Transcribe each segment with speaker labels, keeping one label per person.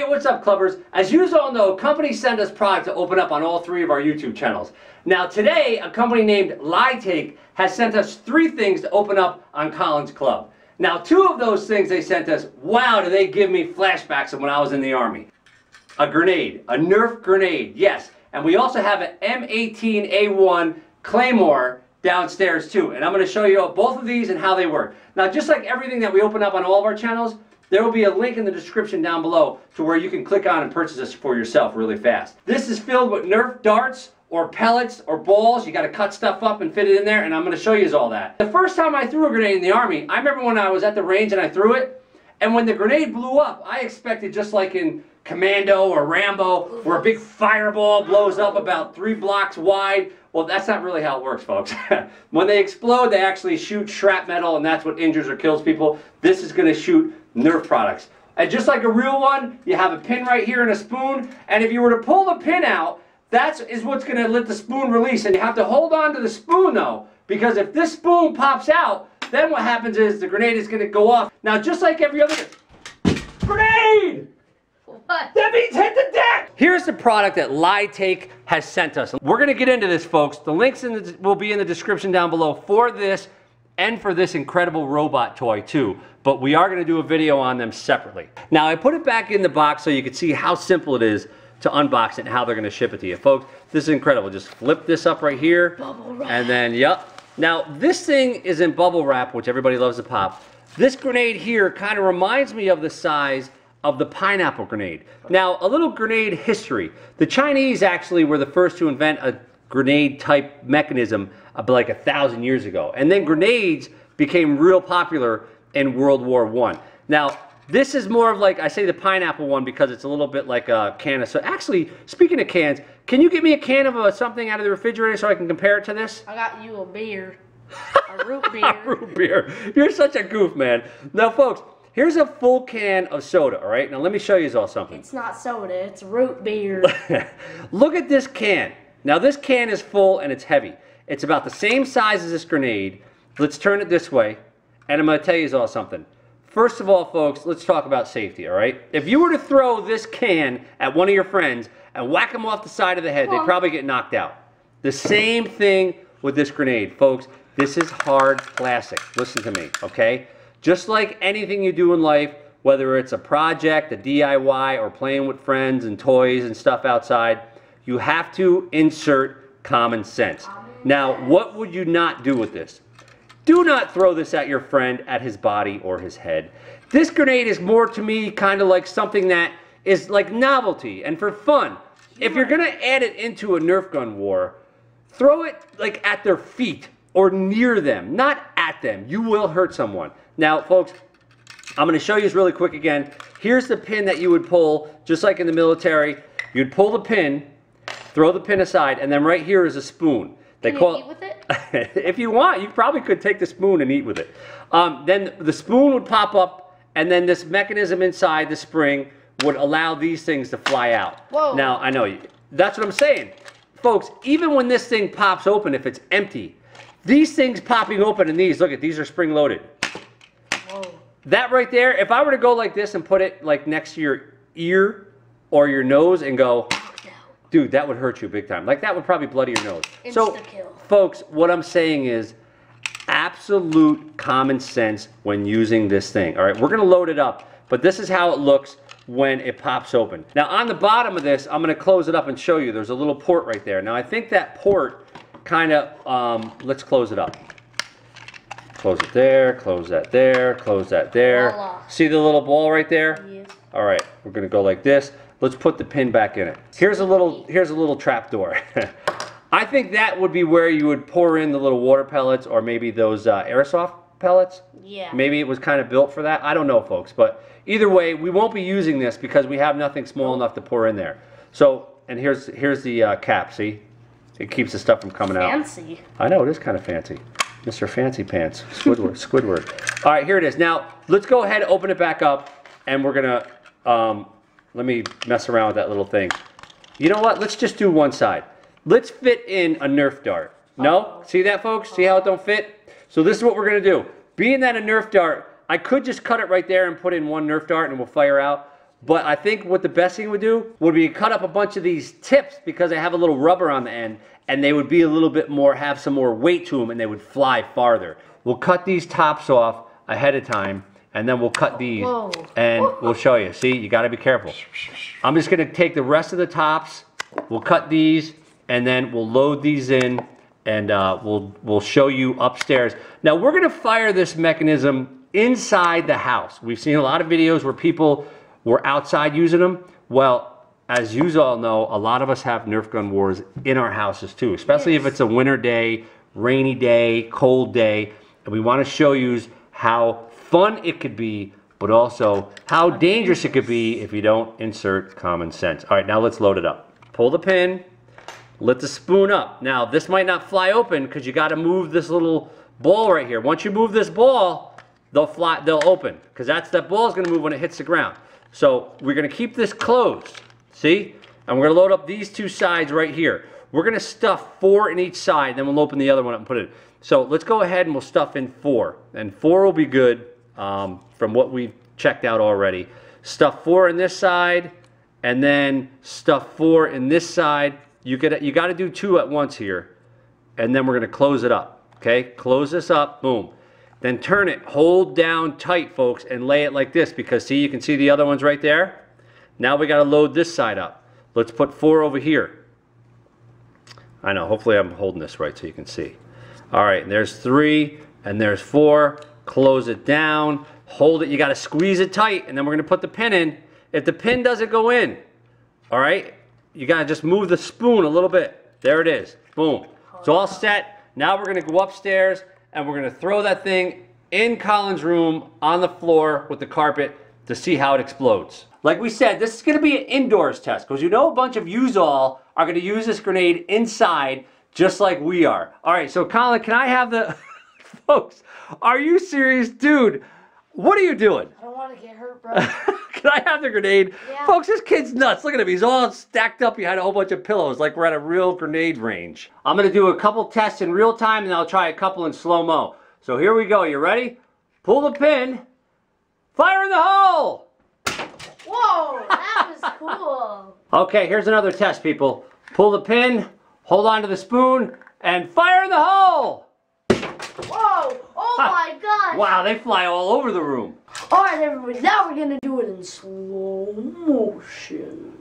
Speaker 1: what's up, clubbers? As you all know, companies send us product to open up on all 3 of our YouTube channels. Now today, a company named Litake has sent us 3 things to open up on ColinsClub. Now 2 of those things they sent us, wow, do they give me flashbacks of when I was in the Army. A grenade, a Nerf grenade, yes. And we also have an M18A1 Claymore downstairs too. And I'm going to show you both of these and how they work. Now just like everything that we open up on all of our channels, there will be a link in the description down below to where you can click on and purchase this for yourself really fast. This is filled with Nerf darts or pellets or balls. You got to cut stuff up and fit it in there, and I'm going to show you all that. The first time I threw a grenade in the Army, I remember when I was at the range and I threw it, and when the grenade blew up, I expected just like in Commando or Rambo, where a big fireball blows up about 3 blocks wide. Well, that's not really how it works, folks. When they explode, they actually shoot shrapnel, and that's what injures or kills people. This is going to shoot Nerf products. And just like a real one, you have a pin right here and a spoon, and if you were to pull the pin out, that is what's going to let the spoon release, and you have to hold on to the spoon though, because if this spoon pops out, then what happens is the grenade is going to go off. Now just like every other grenade! What? That means hit the deck! Here's the product that Litake has sent us. We're going to get into this, folks. The links will be in the description down below for this and for this incredible robot toy too. But we are going to do a video on them separately. Now I put it back in the box so you can see how simple it is to unbox it and how they're going to ship it to you. Folks, this is incredible. Just flip this up right here. Bubble wrap. And then, yep. Now this thing is in bubble wrap, which everybody loves to pop. This grenade here kind of reminds me of the size of the pineapple grenade. Now, a little grenade history. The Chinese actually were the first to invent a grenade type mechanism like 1,000 years ago. And then grenades became real popular in World War I. Now, this is more of like, I say the pineapple one because it's a little bit like a can of, so actually, speaking of cans, can you get me a can of something out of the refrigerator so I can compare it to this?
Speaker 2: I got you a beer. A root beer.
Speaker 1: A root beer. You're such a goof, man. Now, folks, here's a full can of soda, all right? Now, let me show you all something.
Speaker 2: It's not soda, it's root beer.
Speaker 1: Look at this can. Now, this can is full and it's heavy. It's about the same size as this grenade. Let's turn it this way, and I'm going to tell you all something. First of all, folks, let's talk about safety, all right? If you were to throw this can at one of your friends and whack them off the side of the head, they'd probably get knocked out. The same thing with this grenade, folks. This is hard plastic. Listen to me, okay? Just like anything you do in life, whether it's a project, a DIY, or playing with friends and toys and stuff outside, you have to insert common sense. Now, what would you not do with this? Do not throw this at your friend, at his body or his head. This grenade is more to me kind of like something that is like novelty and for fun. If you're gonna add it into a Nerf gun war, throw it like at their feet or near them, not at them. You will hurt someone. Now, folks, I'm going to show you this really quick again. Here's the pin that you would pull, just like in the military. You'd pull the pin, throw the pin aside, and then right here is a spoon.
Speaker 2: Can you eat with it?
Speaker 1: If you want, you probably could take the spoon and eat with it. Then the spoon would pop up, and then this mechanism inside the spring would allow these things to fly out.
Speaker 2: Whoa.
Speaker 1: Now, I know, that's what I'm saying. Folks, even when this thing pops open, if it's empty, these things popping open and these, look at these are spring loaded.
Speaker 2: Whoa.
Speaker 1: That right there, if I were to go like this and put it like next to your ear or your nose and go, dude, that would hurt you big time. Like that would probably bloody your nose. So, folks, what I'm saying is absolute common sense when using this thing. All right, we're gonna load it up, but this is how it looks when it pops open. Now on the bottom of this, I'm gonna close it up and show you. There's a little port right there. Now I think that port kind of, let's close it up. Close it there, close that there, close that there.
Speaker 2: Voila.
Speaker 1: See the little ball right there?
Speaker 2: Yes.
Speaker 1: All right, we're gonna go like this. Let's put the pin back in it. Here's a little trap door. I think that would be where you would pour in the little water pellets or maybe those airsoft pellets.
Speaker 2: Yeah.
Speaker 1: Maybe it was kind of built for that. I don't know, folks. But either way, we won't be using this because we have nothing small enough to pour in there. So, and here's the cap, see? It keeps the stuff from coming out.
Speaker 2: Fancy.
Speaker 1: I know, it is kind of fancy. Mr. Fancy Pants, Squidward, Squidward. All right, here it is. Now, let's go ahead and open it back up, and we're gonna, let me mess around with that little thing. You know what? Let's just do one side. Let's fit in a Nerf dart. No? See that, folks? See how it don't fit? So this is what we're going to do. Being that a Nerf dart, I could just cut it right there and put in one Nerf dart and it will fire out. But I think what the best thing would do would be cut up a bunch of these tips because they have a little rubber on the end, and they would be a little bit more, have some more weight to them, and they would fly farther. We'll cut these tops off ahead of time, and then we'll cut these, and we'll show you. See, you got to be careful. I'm just going to take the rest of the tops. We'll cut these, and then we'll load these in, and we'll show you upstairs. Now, we're going to fire this mechanism inside the house. We've seen a lot of videos where people were outside using them. Well, as you all know, a lot of us have Nerf gun wars in our houses too, especially if it's a winter day, rainy day, cold day, and we want to show you how fun it could be, but also how dangerous it could be if you don't insert common sense. All right, now let's load it up. Pull the pin, lift the spoon up. Now, this might not fly open because you got to move this little ball right here. Once you move this ball, they'll open, because that ball is going to move when it hits the ground. So we're going to keep this closed, see? And we're going to load up these two sides right here. We're going to stuff 4 in each side, then we'll open the other one up and put it in. So let's go ahead and we'll stuff in 4. And 4 will be good from what we've checked out already. Stuff 4 in this side, and then stuff 4 in this side. You got to do 2 at once here. And then we're going to close it up, okay? Close this up, boom. Then turn it, hold down tight, folks, and lay it like this, because see, you can see the other ones right there. Now we got to load this side up. Let's put 4 over here. I know, hopefully I'm holding this right so you can see. All right, and there's 3, and there's 4. Close it down, hold it. You got to squeeze it tight, and then we're going to put the pin in. If the pin doesn't go in, all right, you got to just move the spoon a little bit. There it is, boom. It's all set. Now we're going to go upstairs, and we're going to throw that thing in Colin's room on the floor with the carpet to see how it explodes. Like we said, this is going to be an indoors test, because you know a bunch of Yuze All are going to use this grenade inside just like we are. All right, so Colin, can I have the... Folks, are you serious? Dude, what are you doing?
Speaker 2: I don't want to get hurt, bro.
Speaker 1: Can I have the grenade?
Speaker 2: Yeah.
Speaker 1: Folks, this kid's nuts. Look at him. He's all stacked up behind a whole bunch of pillows like we're at a real grenade range. I'm going to do a couple tests in real time, and I'll try a couple in slow-mo. So here we go. You ready? Pull the pin. Fire in the hole!
Speaker 2: Whoa, that was cool.
Speaker 1: Okay, here's another test, people. Pull the pin, hold on to the spoon, and fire in the hole!
Speaker 2: Whoa, oh my gosh.
Speaker 1: Wow, they fly all over the room.
Speaker 2: All right, everybody, now we're going to do it in slow motion.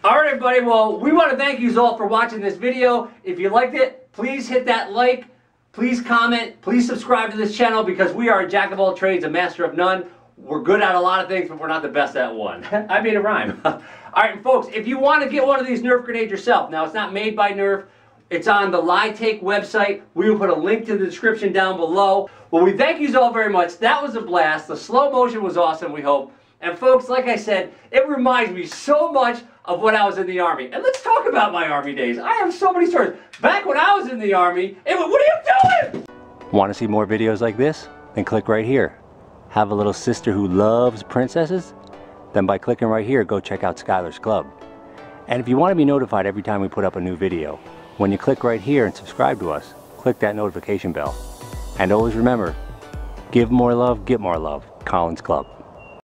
Speaker 1: All right, everybody. Well, we want to thank you all for watching this video. If you liked it, please hit that like Please comment, please subscribe to this channel because we are a jack of all trades, a master of none. We're good at a lot of things, but we're not the best at one. I made a rhyme. All right, folks, if you want to get one of these Nerf grenades yourself, now it's not made by Nerf, it's on the LiTake website. We will put a link to the description down below. Well, we thank you all very much. That was a blast. The slow motion was awesome, we hope. And folks, like I said, it reminds me so much of when I was in the Army. And let's talk about my Army days. I have so many stories. Back when I was in the Army, what are you doing? Want to see more videos like this? Then click right here. Have a little sister who loves princesses? Then by clicking right here, go check out Skylar's Club. And if you want to be notified every time we put up a new video, when you click right here and subscribe to us, click that notification bell. And always remember, give more love, get more love. Collins Club.